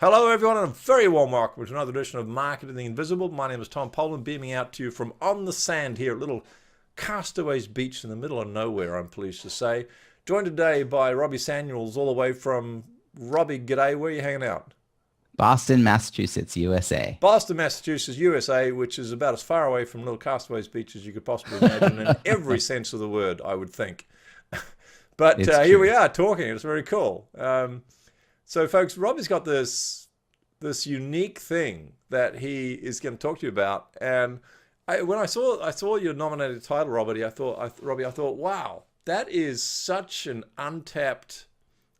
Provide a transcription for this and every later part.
Hello, everyone, and a very warm welcome to another edition of Marketing the Invisible. My name is Tom Poland, beaming out to you from on the sand here at little Castaways Beach in the middle of nowhere, I'm pleased to say. Joined today by Robbie Samuels, all the way from Robbie. G'day, where are you hanging out? Boston, Massachusetts, USA. Boston, Massachusetts, USA, which is about as far away from little Castaways Beach as you could possibly imagine in every sense of the word, I would think. But It's here we true. are talking. It's very cool. So, folks, Robbie's got this unique thing that he is going to talk to you about. And when I saw your nominated title, Robbie, I thought, wow, that is such an untapped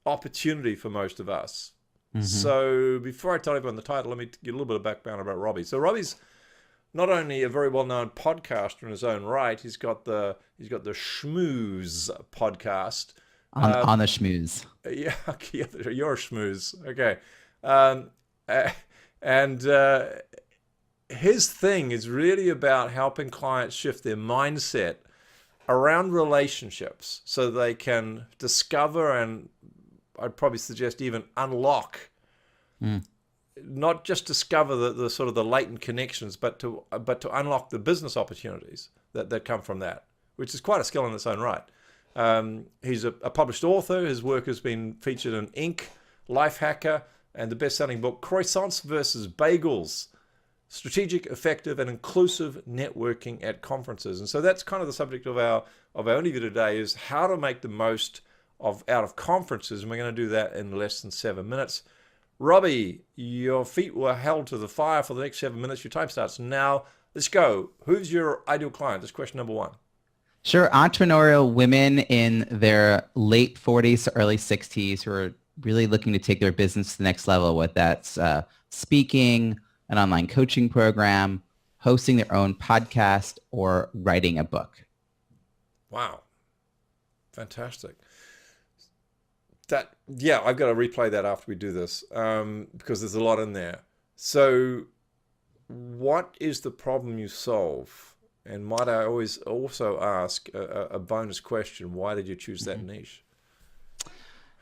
opportunity for most of us. hmm So, before I tell everyone the title, let me give a little bit of background about Robbie. So, Robbie's not only a very well-known podcaster in his own right, he's got the Schmooze podcast. On the Schmooze. Yeah, okay, you're a schmooze. Okay. Um, uh, and his thing is really about helping clients shift their mindset around relationships so they can discover and I'd probably suggest even unlock, Mm. not just discover the sort of the latent connections, but to unlock the business opportunities that come from that, which is quite a skill in its own right. He's a published author. His work has been featured in Inc., Lifehacker, and the best-selling book Croissants versus Bagels: Strategic, Effective, and Inclusive Networking at Conferences. And so that's kind of the subject of our interview today: is how to make the most out of conferences. And we're going to do that in less than 7 minutes. Robbie, your feet were held to the fire for the next 7 minutes. Your time starts now. Let's go. Who's your ideal client? That's question number one. Sure, entrepreneurial women in their late 40s to early 60s who are really looking to take their business to the next level, whether that's speaking, an online coaching program, hosting their own podcast, or writing a book. Wow. Fantastic. Yeah, I've got to replay that after we do this because there's a lot in there. So, what is the problem you solve? And might I always also ask a bonus question? Why did you choose that Mhm. niche?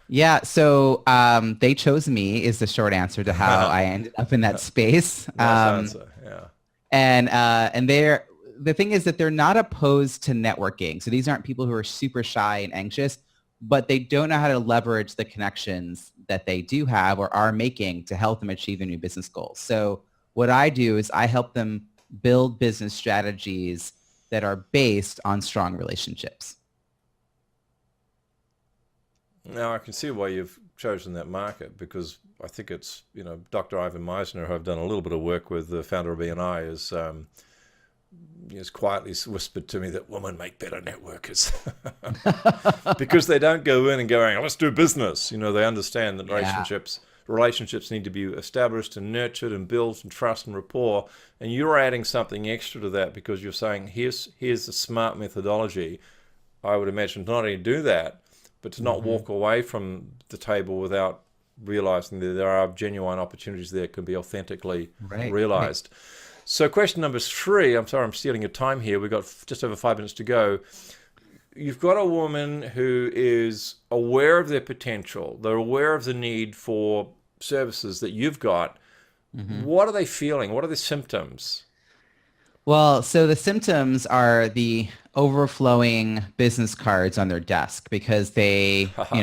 Yeah, so they chose me is the short answer to how I ended up in that space. Nice answer. Yeah. And the thing is that they're not opposed to networking. So these aren't people who are super shy and anxious, but they don't know how to leverage the connections that they do have or are making to help them achieve their new business goals. So what I do is I help them build business strategies that are based on strong relationships. Now I can see why you've chosen that market because I think it's, Dr. Ivan Meisner, who I've done a little bit of work with, the founder of BNI, has quietly whispered to me that women make better networkers because they don't go in and going, let's do business. They understand that Yeah. relationships need to be established and nurtured and built and trust and rapport. And you're adding something extra to that because you're saying, here's a smart methodology. I would imagine to not only do that, but to not hmm walk away from the table without realizing that there are genuine opportunities there can be authentically Right. Right. realized. So question number three, I'm sorry I'm stealing your time here. We've got just over 5 minutes to go. You've got a woman who is aware of their potential. They're aware of the need for services that you've got. hmm What are they feeling? What are the symptoms? Well, so the symptoms are the overflowing business cards on their desk because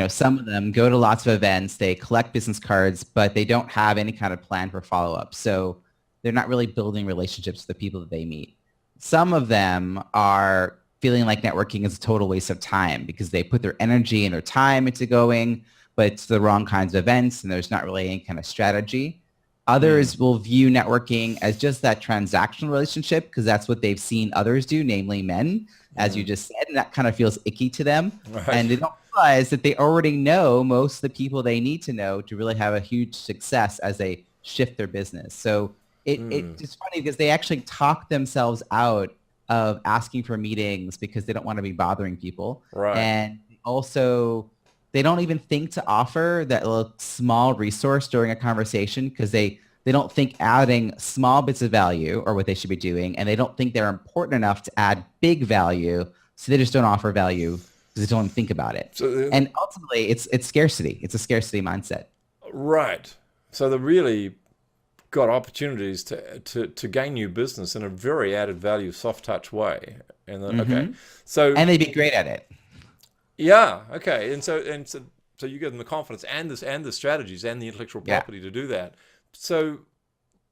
some of them go to lots of events, they collect business cards, but they don't have any kind of plan for follow-up. So they're not really building relationships with the people that they meet. Some of them are feeling like networking is a total waste of time because they put their energy and their time into going, but it's the wrong kinds of events and there's not really any kind of strategy. Hmm. Others will view networking as just that transactional relationship because that's what they've seen others do, namely men, as you Hmm. just said, and that kind of feels icky to them. Right. And they don't realize that they already know most of the people they need to know to really have a huge success as they shift their business. So Hmm. it's funny because they actually talk themselves out of asking for meetings because they don't want to be bothering people. Right. And also they don't even think to offer that little small resource during a conversation because they don't think adding small bits of value or what they should be doing, and they don't think they're important enough to add big value, so they just don't offer value because they don't even think about it. So, And ultimately, it's scarcity. It's a scarcity mindset. right. So they really got opportunities to gain new business in a very added value, soft touch way. And then, okay, so And they'd be great at it. yeah, okay, so you give them the confidence and the strategies and the intellectual Yeah. property to do that. So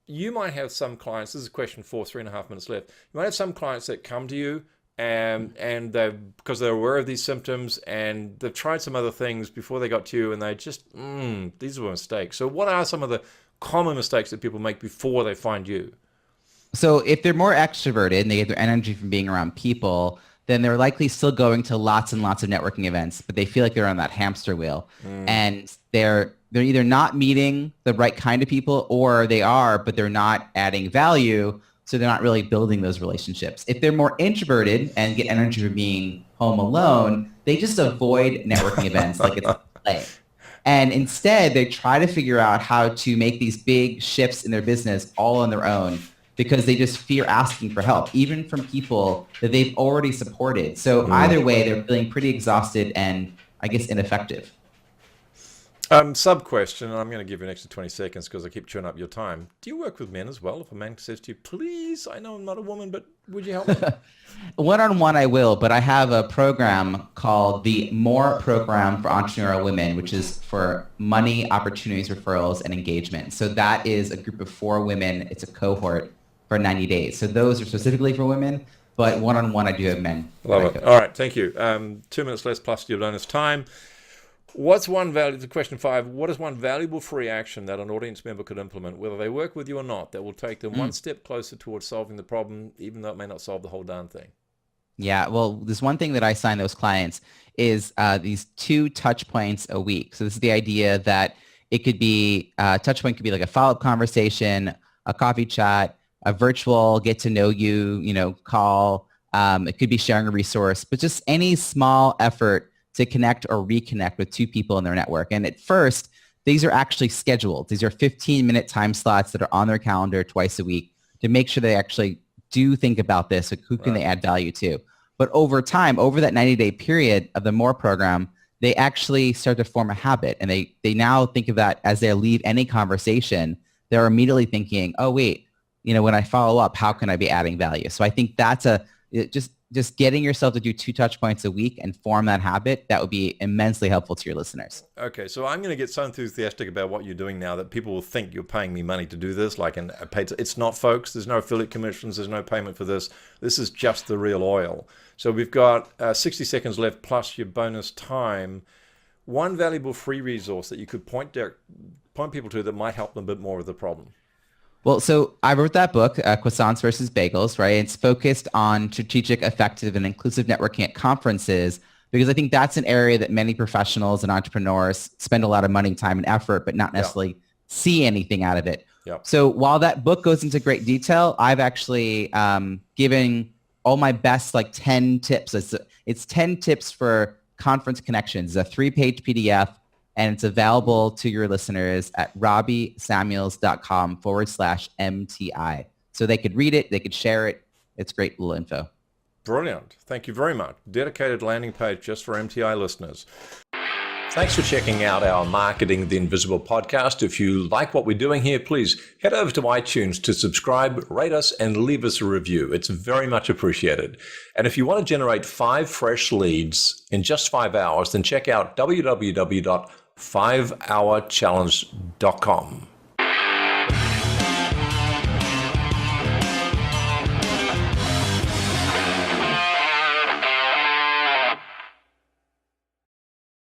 you might have some clients. This is question 4, 3.5 minutes left. You might have some clients that come to you and they because they're aware of these symptoms and they've tried some other things before they got to you and they just these were mistakes. So what are some of the common mistakes that people make before they find you? So if they're more extroverted and they get their energy from being around people, then they're likely still going to lots and lots of networking events, but they feel like they're on that hamster wheel. And they're either not meeting the right kind of people or they are, but they're not adding value. So they're not really building those relationships. If they're more introverted and get energy from being home alone, they just avoid networking events like it's a play. And instead, they try to figure out how to make these big shifts in their business all on their own because they just fear asking for help, even from people that they've already supported. So either way, they're feeling pretty exhausted and, I guess, ineffective. Sub question, and I'm going to give you an extra 20 seconds because I keep chewing up your time. Do you work with men as well? If a man says to you, please, I know I'm not a woman, but would you help me? One-on-one I will, but I have a program called the More Program for Entrepreneurial Women, which is for money, opportunities, referrals, and engagement. So that is a group of 4 women. It's a cohort for 90 days. So those are specifically for women, but one-on-one I do have men. Love it. All right, thank you. 2 minutes less plus your bonus time. What's one value, to question 5, what is one valuable free action that an audience member could implement, whether they work with you or not, that will take them one step closer towards solving the problem, even though it may not solve the whole darn thing? Yeah, well, there's one thing that I assign those clients is these 2 touch points a week. So this is the idea that it could be, touch point could be like a follow-up conversation, a coffee chat, a virtual get to know you, call. It could be sharing a resource, but just any small effort to connect or reconnect with 2 people in their network. And at first, these are actually scheduled. These are 15-minute time slots that are on their calendar twice a week to make sure they actually do think about this. Like who can they add value to? But over time, over that 90-day period of the More program, they actually start to form a habit. And they now think of that as they leave any conversation, they're immediately thinking, oh, wait, when I follow up, how can I be adding value? So I think that's just getting yourself to do 2 touch points a week and form that habit, that would be immensely helpful to your listeners. Okay, so I'm going to get so enthusiastic about what you're doing now that people will think you're paying me money to do this. It's not, folks. There's no affiliate commissions. There's no payment for this. This is just the real oil. So we've got 60 seconds left plus your bonus time. One valuable free resource that you could point people to that might help them a bit more with the problem. Well, so I wrote that book, Croissants versus Bagels, right? It's focused on strategic, effective, and inclusive networking at conferences because I think that's an area that many professionals and entrepreneurs spend a lot of money, time, and effort, but not necessarily see anything out of it. Yep. So while that book goes into great detail, I've actually given all my best 10 tips. It's 10 tips for conference connections. It's a 3-page PDF. And it's available to your listeners at robbiesamuels.com/MTI. So they could read it, they could share it. It's great little info. Brilliant. Thank you very much. Dedicated landing page just for MTI listeners. Thanks for checking out our Marketing the Invisible podcast. If you like what we're doing here, please head over to iTunes to subscribe, rate us, and leave us a review. It's very much appreciated. And if you want to generate 5 fresh leads in just 5 hours, then check out www.5hourchallenge.com.